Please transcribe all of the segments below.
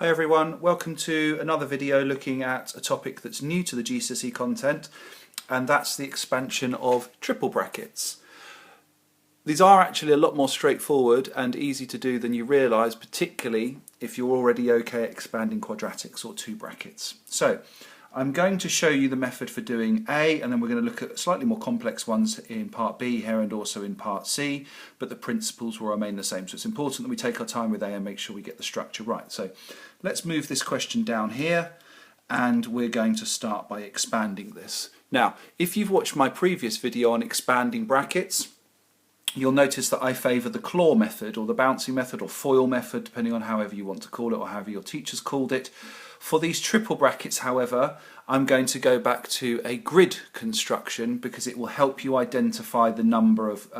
Hi everyone, welcome to another video looking at a topic that's new to the GCSE content, and that's the expansion of triple brackets. These are actually a lot more straightforward and easy to do than you realise, particularly if you're already okay at expanding quadratics or two brackets. So I'm going to show you the method for doing A, and then we're going to look at slightly more complex ones in part B here and also in part C, but the principles will remain the same. So it's important that we take our time with A and make sure we get the structure right. So let's move this question down here, and we're going to start by expanding this. Now, if you've watched my previous video on expanding brackets, you'll notice that I favour the claw method or the bouncy method or foil method, depending on however you want to call it or however your teachers called it. For these triple brackets, however, I'm going to go back to a grid construction because it will help you identify the number of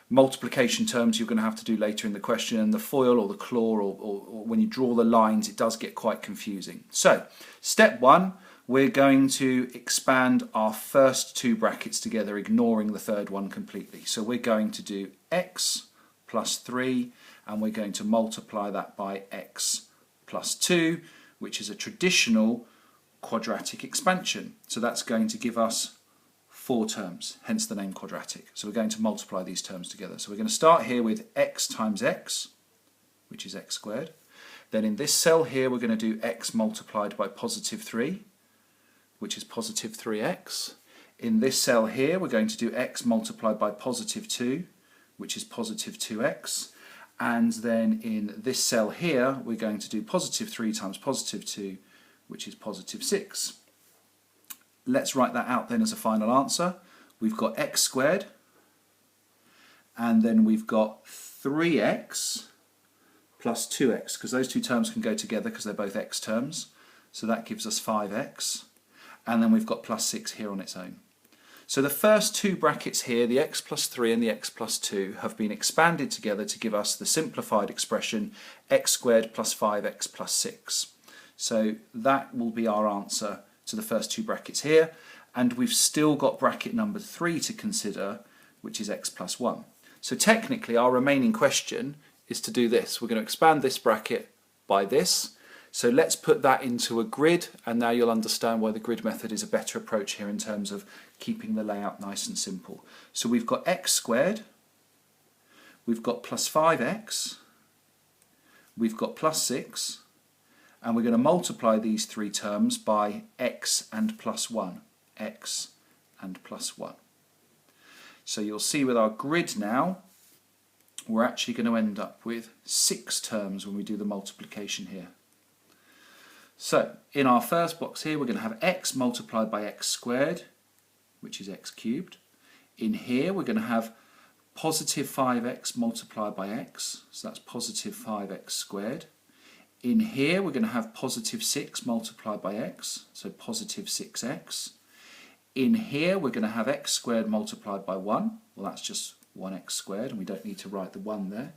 multiplication terms you're going to have to do later in the question, and the foil or the claw or when you draw the lines, it does get quite confusing. So, step one, we're going to expand our first two brackets together, ignoring the third one completely. So we're going to do x plus 3, and we're going to multiply that by x plus 2, which is a traditional quadratic expansion. So that's going to give us 4 terms, hence the name quadratic. So we're going to multiply these terms together. So we're going to start here with x times x, which is x squared. Then in this cell here, we're going to do x multiplied by positive 3, which is positive 3x. In this cell here, we're going to do x multiplied by positive 2, which is positive 2x. And then in this cell here, we're going to do positive 3 times positive 2, which is positive 6. Let's write that out then as a final answer. We've got x squared, and then we've got 3x plus 2x, because those two terms can go together because they're both x terms. So that gives us 5x. And then we've got plus 6 here on its own. So the first two brackets here, the x plus 3 and the x plus 2, have been expanded together to give us the simplified expression x squared plus 5x plus 6. So that will be our answer to the first two brackets here, and we've still got bracket number 3 to consider, which is x plus 1. So technically our remaining question is to do this. We're going to expand this bracket by this. So let's put that into a grid, and now you'll understand why the grid method is a better approach here in terms of keeping the layout nice and simple. So we've got x squared, we've got plus 5x, we've got plus 6, and we're going to multiply these three terms by x and plus 1, x and plus 1. So you'll see with our grid now, we're actually going to end up with 6 terms when we do the multiplication here. So, in our first box here, we're going to have x multiplied by x squared, which is x cubed. In here, we're going to have positive 5x multiplied by x, so that's positive 5x squared. In here, we're going to have positive 6 multiplied by x, so positive 6x. In here, we're going to have x squared multiplied by 1, well that's just 1x squared, and we don't need to write the 1 there.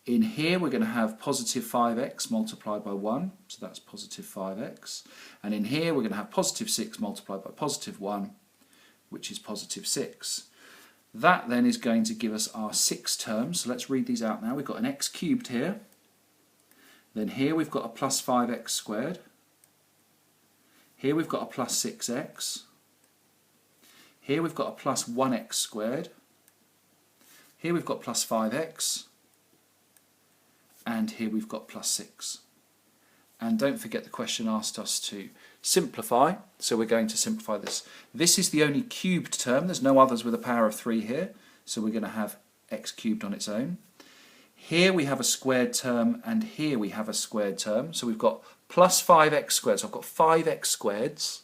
In here we're going to have positive 5x multiplied by 1, so that's positive 5x. And in here we're going to have positive 6 multiplied by positive 1, which is positive 6. That then is going to give us our 6 terms, so let's read these out now. We've got an x cubed here, then here we've got a plus 5x squared, here we've got a plus 6x, here we've got a plus 1x squared, here we've got plus 5x, and here we've got plus 6. And don't forget the question asked us to simplify, so we're going to simplify this. This is the only cubed term, there's no others with a power of 3 here, so we're going to have x cubed on its own. Here we have a squared term, and here we have a squared term, so we've got plus 5x squared, so I've got 5x squareds,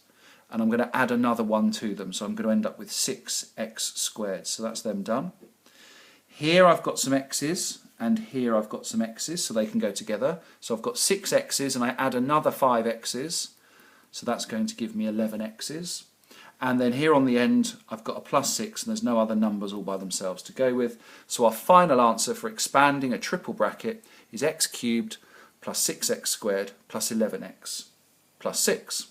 and I'm going to add another one to them, so I'm going to end up with 6x squared, so that's them done. Here I've got some x's, and here I've got some x's, so they can go together. So I've got 6 x's, and I add another 5 x's, so that's going to give me 11 x's. And then here on the end, I've got a plus 6, and there's no other numbers all by themselves to go with. So our final answer for expanding a triple bracket is x cubed plus 6x squared plus 11x plus 6.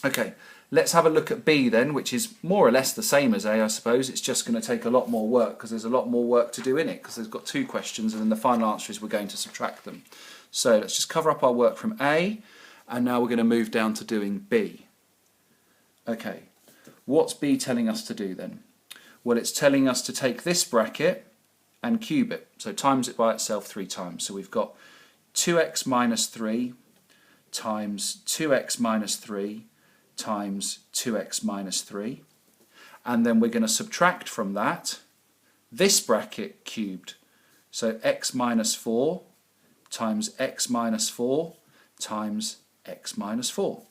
Okay, let's have a look at B then, which is more or less the same as A, I suppose. It's just going to take a lot more work because there's a lot more work to do in it because there's got 2 questions and then the final answer is we're going to subtract them. So let's just cover up our work from A, and now we're going to move down to doing B. Okay, what's B telling us to do then? Well, it's telling us to take this bracket and cube it, so times it by itself 3 times. So we've got 2x minus 3 times 2x minus 3 times 2x minus 3, and then we're going to subtract from that this bracket cubed. So x minus 4 times x minus 4 times x minus 4.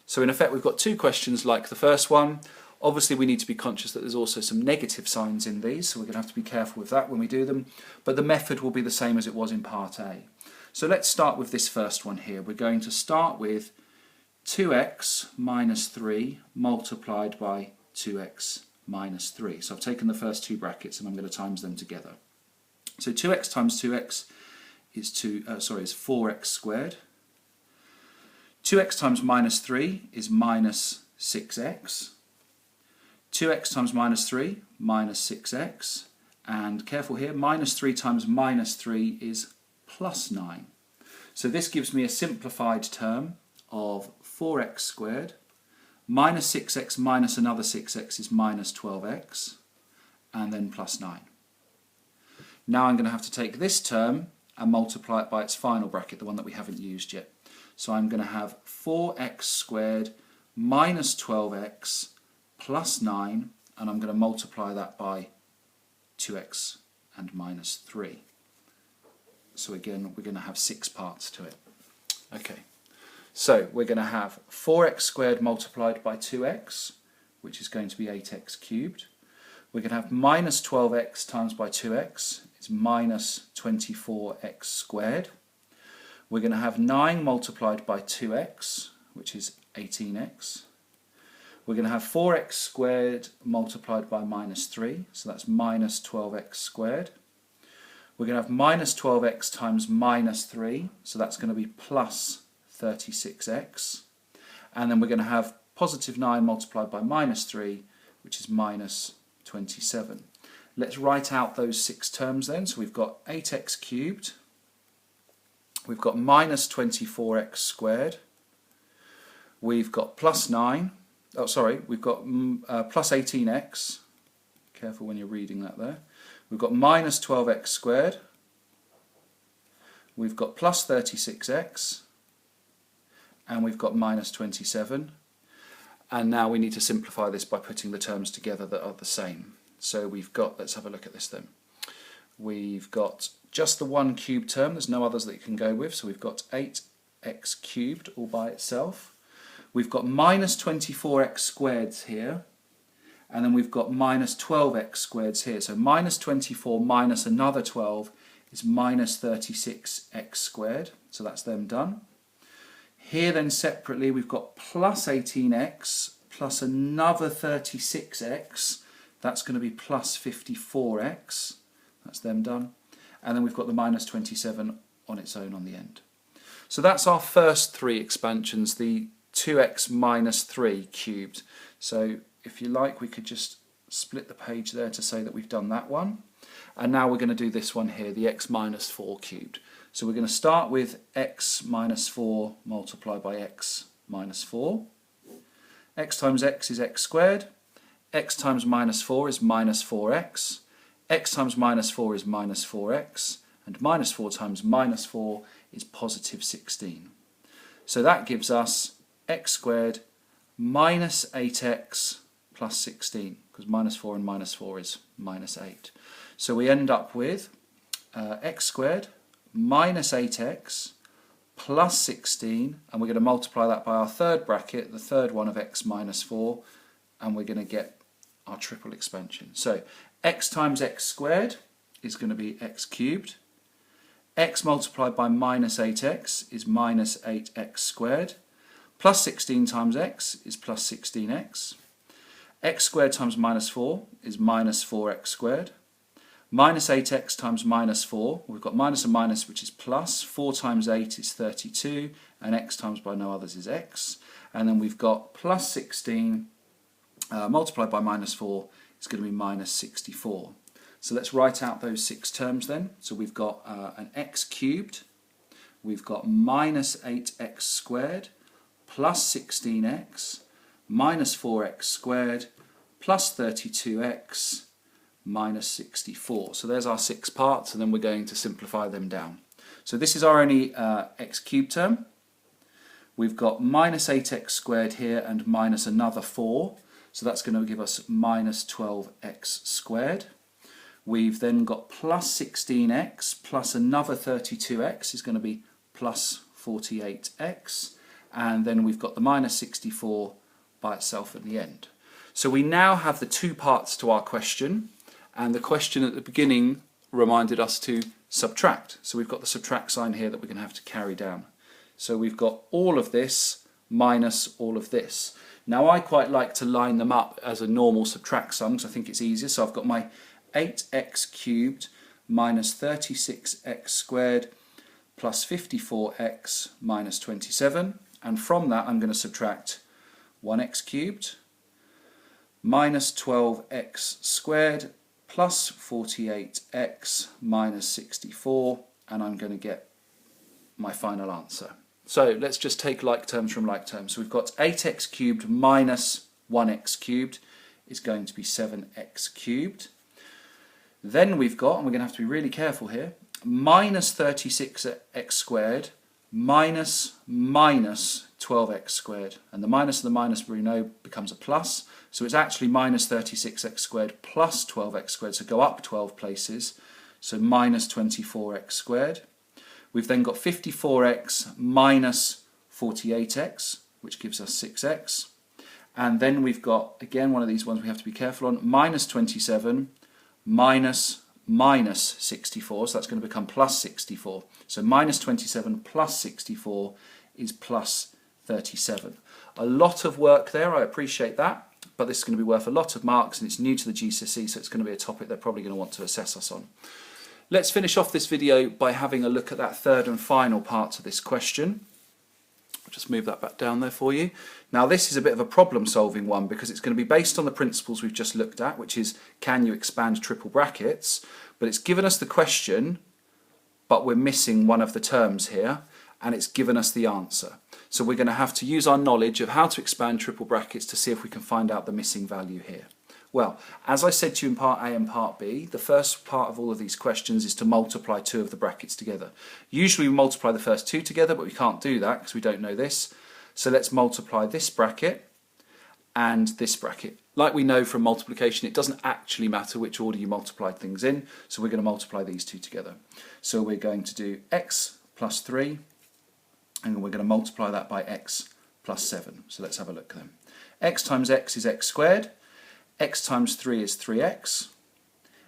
So in effect we've got 2 questions like the first one. Obviously we need to be conscious that there's also some negative signs in these, so we're going to have to be careful with that when we do them, but the method will be the same as it was in part A. So let's start with this first one here. We're going to start with 2x minus 3 multiplied by 2x minus 3. So I've taken the first 2 brackets and I'm going to times them together. So 2x times 2x is 4x squared. 2x times minus 3 is minus 6x. 2x times minus 3, minus 6x. And careful here, minus 3 times minus 3 is plus 9. So this gives me a simplified term of 4x squared. Minus 6x minus another 6x is minus 12x. And then plus 9. Now I'm going to have to take this term and multiply it by its final bracket, the one that we haven't used yet. So I'm going to have 4x squared minus 12x plus 9, and I'm going to multiply that by 2x and minus 3. So again, we're going to have 6 parts to it. Okay, so we're going to have 4x squared multiplied by 2x, which is going to be 8x cubed. We're going to have minus 12x times by 2x, it's minus 24x squared. We're going to have 9 multiplied by 2x, which is 18x. We're going to have 4x squared multiplied by minus 3, so that's minus 12x squared. We're going to have minus 12x times minus 3, so that's going to be plus 36x. And then we're going to have positive 9 multiplied by minus 3, which is minus 27. Let's write out those 6 terms then. So we've got 8x cubed, we've got minus 24x squared, we've got plus 9, we've got plus 18x, careful when you're reading that there, we've got minus 12x squared, we've got plus 36x, and we've got minus 27. And now we need to simplify this by putting the terms together that are the same. So we've got, let's have a look at this then. We've got just the one cube term, there's no others that you can go with, so we've got 8x cubed all by itself. We've got minus 24x squareds here, and then we've got minus 12x squareds here. So minus 24 minus another 12 is minus 36x squared, so that's them done. Here then separately we've got plus 18x plus another 36x, that's going to be plus 54x, that's them done. And then we've got the minus 27 on its own on the end. So that's our first 3 expansions, the 2x minus 3 cubed. So if you like we could just split the page there to say that we've done that one. And now we're going to do this one here, the x minus 4 cubed. So we're going to start with x minus 4 multiplied by x minus 4. X times x is x squared. X times minus 4 is minus 4x. X times minus 4 is minus 4x. And minus 4 times minus 4 is positive 16. So that gives us x squared minus 8x plus 16, because minus 4 and minus 4 is minus 8. So we end up with x squared minus 8x plus 16, and we're going to multiply that by our third bracket, the third one of x minus 4, and we're going to get our triple expansion. So x times x squared is going to be x cubed. X multiplied by minus 8x is minus 8x squared. Plus 16 times x is plus 16x. X squared times minus 4 is minus 4x squared. Minus 8x times minus 4, we've got minus and minus, which is plus. 4 times 8 is 32, and x times by no others is x. And then we've got plus 16 multiplied by minus 4 is going to be minus 64. So let's write out those 6 terms then. So we've got an x cubed we've got minus 8x squared plus 16x minus 4x squared plus 32x minus 64. So there's our 6 parts, and then we're going to simplify them down. So this is our only x cubed term. We've got minus 8x squared here and minus another 4. So that's going to give us minus 12x squared. We've then got plus 16x plus another 32x is going to be plus 48x. And then we've got the minus 64 by itself at the end. So we now have the 2 parts to our question, and the question at the beginning reminded us to subtract. So we've got the subtract sign here that we're going to have to carry down. So we've got all of this minus all of this. Now I quite like to line them up as a normal subtract sum because I think it's easier. So I've got my 8x cubed minus 36x squared plus 54x minus 27. And from that I'm going to subtract 1x cubed minus 12x squared plus 48x minus 64, and I'm going to get my final answer. So let's just take like terms from like terms. So we've got 8x cubed minus 1x cubed is going to be 7x cubed. Then we've got, and we're going to have to be really careful here, minus 36x squared minus 12x squared. And the minus and the minus we know becomes a plus. So it's actually minus 36x squared plus 12x squared. So go up 12 places. So minus 24x squared. We've then got 54x minus 48x, which gives us 6x. And then we've got, again, one of these ones we have to be careful on, minus 27 minus 64, so that's going to become plus 64. So minus 27 plus 64 is plus 37. A lot of work there, I appreciate that, but this is going to be worth a lot of marks, and it's new to the GCSE, so it's going to be a topic they're probably going to want to assess us on. Let's finish off this video by having a look at that third and final part of this question. I'll just move that back down there for you. Now this is a bit of a problem solving one because it's going to be based on the principles we've just looked at, which is can you expand triple brackets, but it's given us the question but we're missing one of the terms here, and it's given us the answer. So we're going to have to use our knowledge of how to expand triple brackets to see if we can find out the missing value here. Well, as I said to you in part A and part B, the first part of all of these questions is to multiply 2 of the brackets together. Usually we multiply the first 2 together, but we can't do that because we don't know this. So let's multiply this bracket and this bracket. Like we know from multiplication, it doesn't actually matter which order you multiplied things in, so we're going to multiply these 2 together. So we're going to do x plus 3, and we're going to multiply that by x plus 7. So let's have a look then. X times x is x squared. X times 3 is 3x,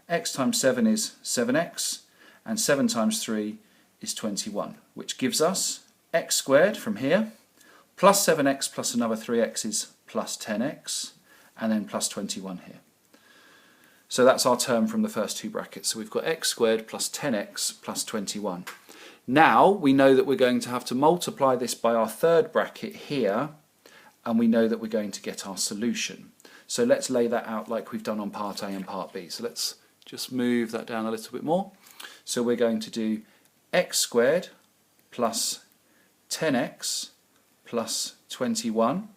x times 7 is 7x, and 7 times 3 is 21, which gives us x squared from here, plus 7x plus another 3x is plus 10x, and then plus 21 here. So that's our term from the first 2 brackets. So we've got x squared plus 10x plus 21. Now we know that we're going to have to multiply this by our third bracket here, and we know that we're going to get our solution. So let's lay that out like we've done on part A and part B. So let's just move that down a little bit more. So we're going to do x squared plus 10x plus 21,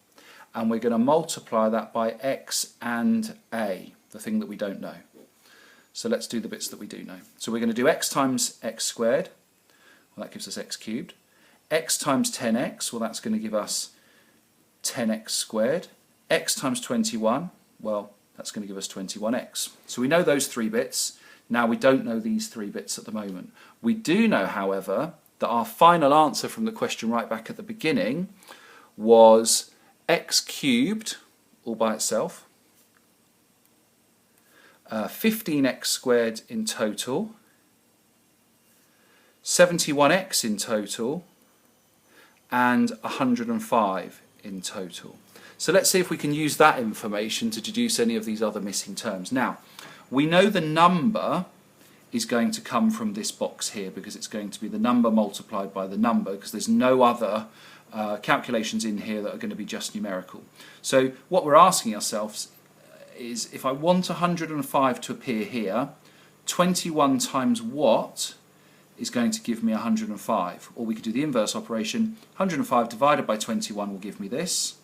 and we're going to multiply that by x and a, the thing that we don't know. So let's do the bits that we do know. So we're going to do x times x squared, well that gives us x cubed. X times 10x, well that's going to give us 10x squared. X times 21, well that's going to give us 21x. So we know those 3 bits. Now we don't know these 3 bits at the moment. We do know, however, that our final answer from the question right back at the beginning was x cubed all by itself, 15x squared in total, 71x in total, and 105 in total. So let's see if we can use that information to deduce any of these other missing terms. Now, we know the number is going to come from this box here because it's going to be the number multiplied by the number because there's no other calculations in here that are going to be just numerical. So what we're asking ourselves is if I want 105 to appear here, 21 times what is going to give me 105. Or we could do the inverse operation. 105 divided by 21 will give me this.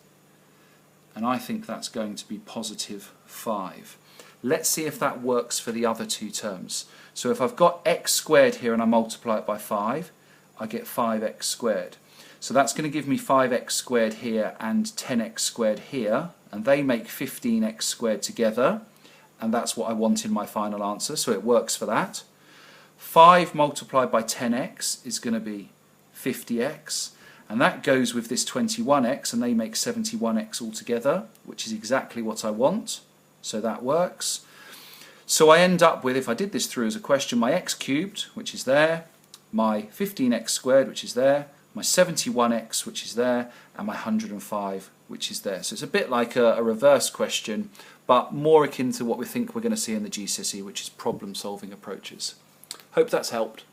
And I think that's going to be positive 5. Let's see if that works for the other two terms. So if I've got x squared here and I multiply it by 5, I get 5x squared. So that's going to give me 5x squared here and 10x squared here, and they make 15x squared together, and that's what I want in my final answer, so it works for that. 5 multiplied by 10x is going to be 50x, and that goes with this 21x, and they make 71x altogether, which is exactly what I want, so that works. So I end up with, if I did this through as a question, my x cubed, which is there, my 15x squared, which is there, my 71x, which is there, and my 105, which is there. So it's a bit like a reverse question, but more akin to what we think we're going to see in the GCSE, which is problem-solving approaches. Hope that's helped.